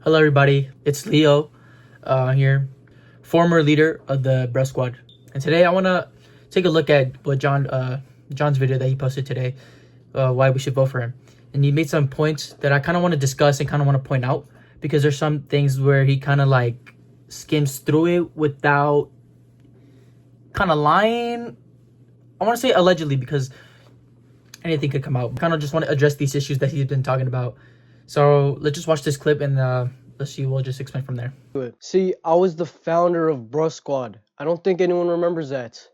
Hello, everybody. It's Leo here, former leader of the Breast Squad, and today I want to take a look at what John's video that he posted today, why we should vote for him, and he made some points that I kind of want to discuss and kind of want to point out because there's some things where he kind of like skims through it without kind of lying. I want to say allegedly because anything could come out. Kind of just want to address these issues that he's been talking about. So let's just watch this clip and let's see. We'll just explain from there. See, I was the founder of Bruh Squad. I don't think anyone remembers that.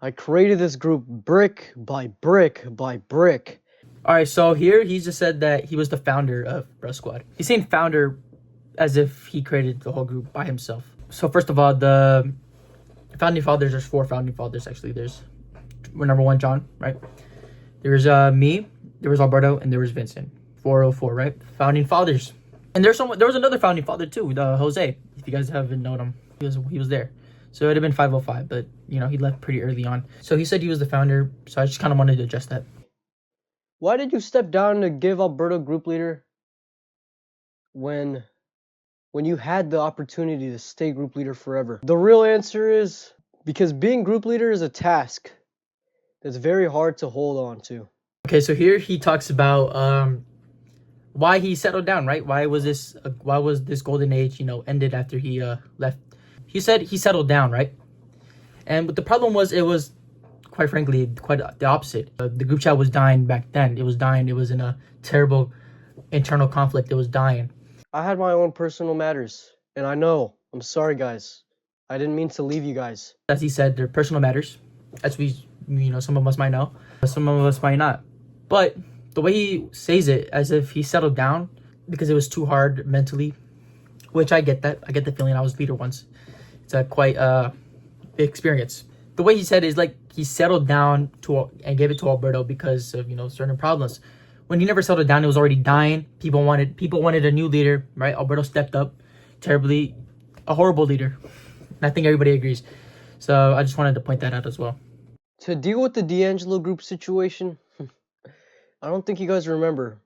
I created this group brick by brick by brick. All right, so here he just said that he was the founder of Bruh Squad. He's saying founder as if he created the whole group by himself. So first of all, the founding fathers, there's 4 founding fathers actually. There's number 1, John, right? There's me, there was Alberto, and there was Vincent. 404, right? Founding fathers. And there was another founding father too, Jose. If you guys haven't known him, he was there. So it would have been 505, but you know he left pretty early on. So he said he was the founder. So I just kind of wanted to address that. Why did you step down to give Alberto group leader when you had the opportunity to stay group leader forever? The real answer is because being group leader is a task that's very hard to hold on to. Okay, so here he talks about why he settled down, right? Why was this golden age, ended after he left? He said he settled down, right? And but the problem was, it was quite frankly quite the opposite. The group chat was dying back then. It was dying. It was in a terrible internal conflict. It was dying. I had my own personal matters, and I know. I'm sorry, guys. I didn't mean to leave you guys. As he said, they're personal matters, as some of us might know, some of us might not. But the way he says it, as if he settled down because it was too hard mentally, which I get that. I get the feeling. I was leader once. It's a quite big experience. The way he said it is like he settled down and gave it to Alberto because of certain problems. When he never settled down, it was already dying. People wanted a new leader, right? Alberto stepped up, terribly, a horrible leader, and I think everybody agrees. So I just wanted to point that out as well. To deal with the D'Angelo group situation, I don't think you guys remember.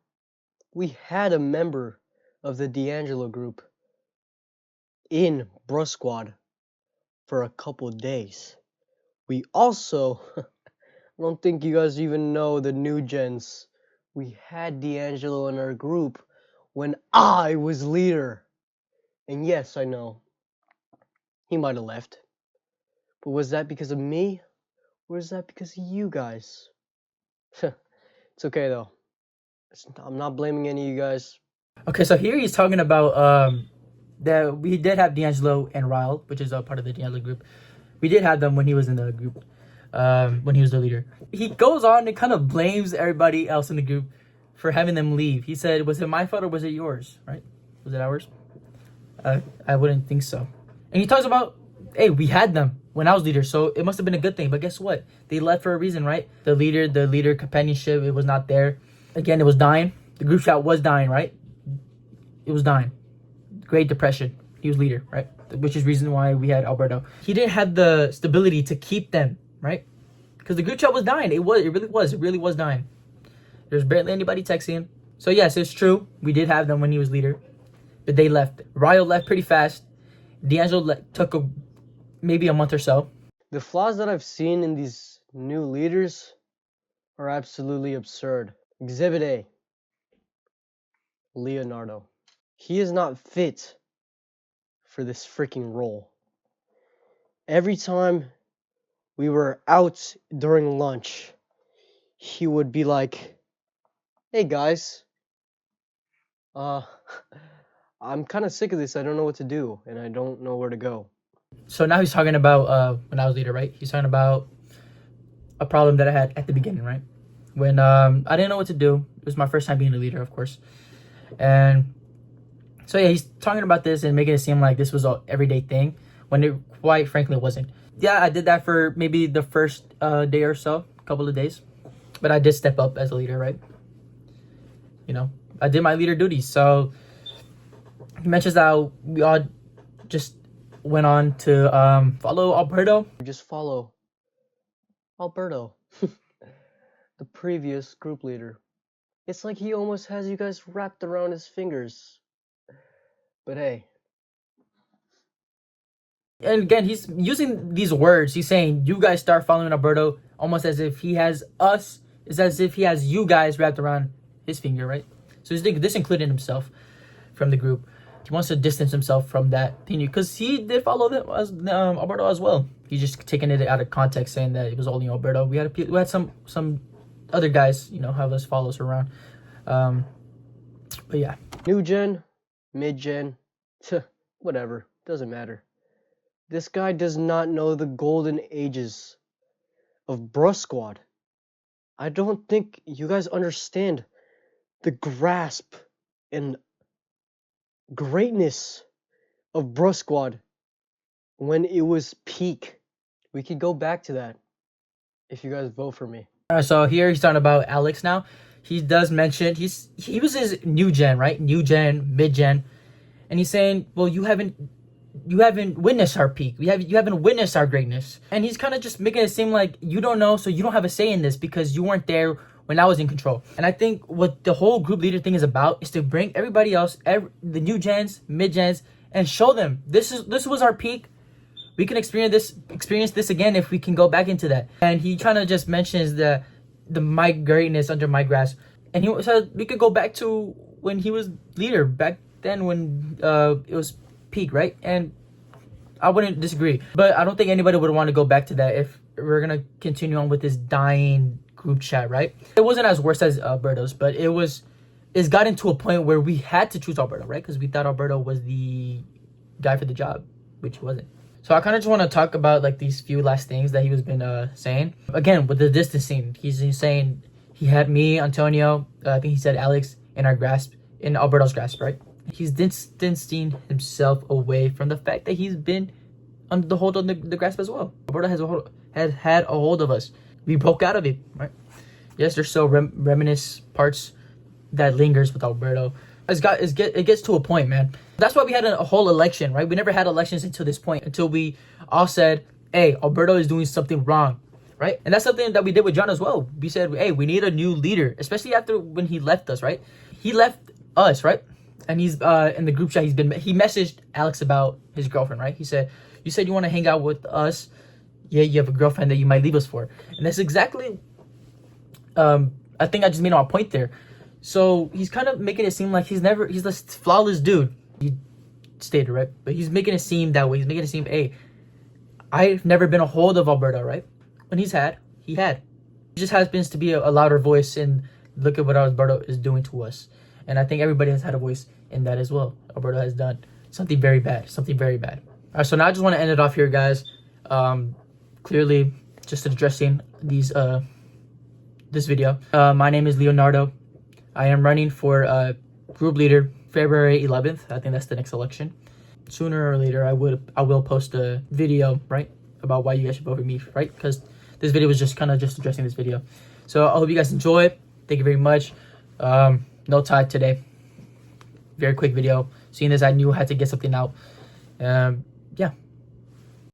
We had a member of the D'Angelo group in Bruh Squad for a couple days. We also, I don't think you guys even know the new gens. We had D'Angelo in our group when I was leader. And yes, I know, he might have left. But was that because of me? Or is that because of you guys? It's okay though. I'm not blaming any of you guys. Okay, so here he's talking about that we did have D'Angelo and Ryle, which is a part of the D'Angelo group. We did have them when he was in the group, when he was the leader. He goes on and kind of blames everybody else in the group for having them leave. He said, "Was it my fault or was it yours? Right? Was it ours?" I wouldn't think so. And he talks about, hey, we had them when I was leader, so it must have been a good thing. But guess what? They left for a reason, right? The leader companionship, it was not there. Again, it was dying. The group chat was dying, right? It was dying. Great Depression. He was leader, right? Which is reason why we had Alberto. He didn't have the stability to keep them, right? Because the group chat was dying. It really was dying. There's barely anybody texting. So yes, it's true. We did have them when he was leader, but they left. Ryo left pretty fast. D'Angelo took maybe a month or so. The flaws that I've seen in these new leaders are absolutely absurd. Exhibit A, Leonardo. He is not fit for this freaking role. Every time we were out during lunch, he would be like, "Hey guys, I'm kind of sick of this. I don't know what to do, and I don't know where to go." So now he's talking about when I was leader, right? He's talking about a problem that I had at the beginning, right? When I didn't know what to do. It was my first time being a leader, of course. And so yeah, he's talking about this and making it seem like this was an everyday thing when it quite frankly wasn't. Yeah, I did that for maybe the first day or so, couple of days. But I did step up as a leader, right? I did my leader duties. So he mentions that we all just went on to follow Alberto. Just follow Alberto, the previous group leader. It's like he almost has you guys wrapped around his fingers. But hey, And again, he's using these words. He's saying, you guys start following Alberto, almost as if he has us. It's as if he has you guys wrapped around his finger, right? So he's this included himself from the group. He wants to distance himself from that thing because he did follow them as Alberto as well. He's just taking it out of context, saying that it was only Alberto. We had some other guys, have us follow us around. But yeah, new gen, mid gen, whatever, doesn't matter. This guy does not know the golden ages of Bruh Squad. I don't think you guys understand the grasp and greatness of Bruh Squad when it was peak. We could go back to that if you guys vote for me. all right. So here he's talking about Alex now. He does mention he was his new gen, right? New gen, mid gen, and he's saying, well, you haven't witnessed our peak. You haven't witnessed our greatness. And he's kind of just making it seem like you don't know, so you don't have a say in this because you weren't there when I was in control. And I think what the whole group leader thing is about is to bring everybody else, the new gens, mid gens, and show them this was our peak. We can experience this again if we can go back into that. And he kind of just mentions the my greatness under my grasp. And he said we could go back to when he was leader back then when it was peak, right? And I wouldn't disagree, but I don't think anybody would want to go back to that if we're gonna continue on with this dying group chat, right? It wasn't as worse as Alberto's, but it's gotten to a point where we had to choose Alberto, right? Because we thought Alberto was the guy for the job, which he wasn't. So I kind of just want to talk about like these few last things that he was been saying. Again, with the distancing, he's saying he had me, Antonio, I think he said Alex in Alberto's grasp, right? He's distancing himself away from the fact that he's been under the hold of the grasp as well. Alberto has had a hold of us. We broke out of it, right? Yes, there's still reminisce parts that lingers with Alberto. It gets to a point, man. That's why we had a whole election, right? We never had elections until this point, until we all said, hey, Alberto is doing something wrong, right? And that's something that we did with John as well. We said, hey, we need a new leader, especially after when he left us, right? He left us, right? And he's in the group chat, he messaged Alex about his girlfriend, right? He said, you said you want to hang out with us. Yeah, you have a girlfriend that you might leave us for. And that's exactly, I think I just made a point there. So he's kind of making it seem like he's this flawless dude. He stated, right? But he's making it seem that way. He's making it seem, hey, I've never been a hold of Alberto, right? When he had. He just happens to be a louder voice and look at what Alberto is doing to us. And I think everybody has had a voice in that as well. Alberto has done something very bad. All right, so now I just want to end it off here, guys. Clearly, just addressing this video. My name is Leonardo. I am running for group leader February 11th. I think that's the next election. Sooner or later, I will post a video, right, about why you guys should vote for me, right? Because this video was just kind of just addressing this video. So I hope you guys enjoy. Thank you very much. No tie today. Very quick video. Seeing this, I knew I had to get something out. Yeah.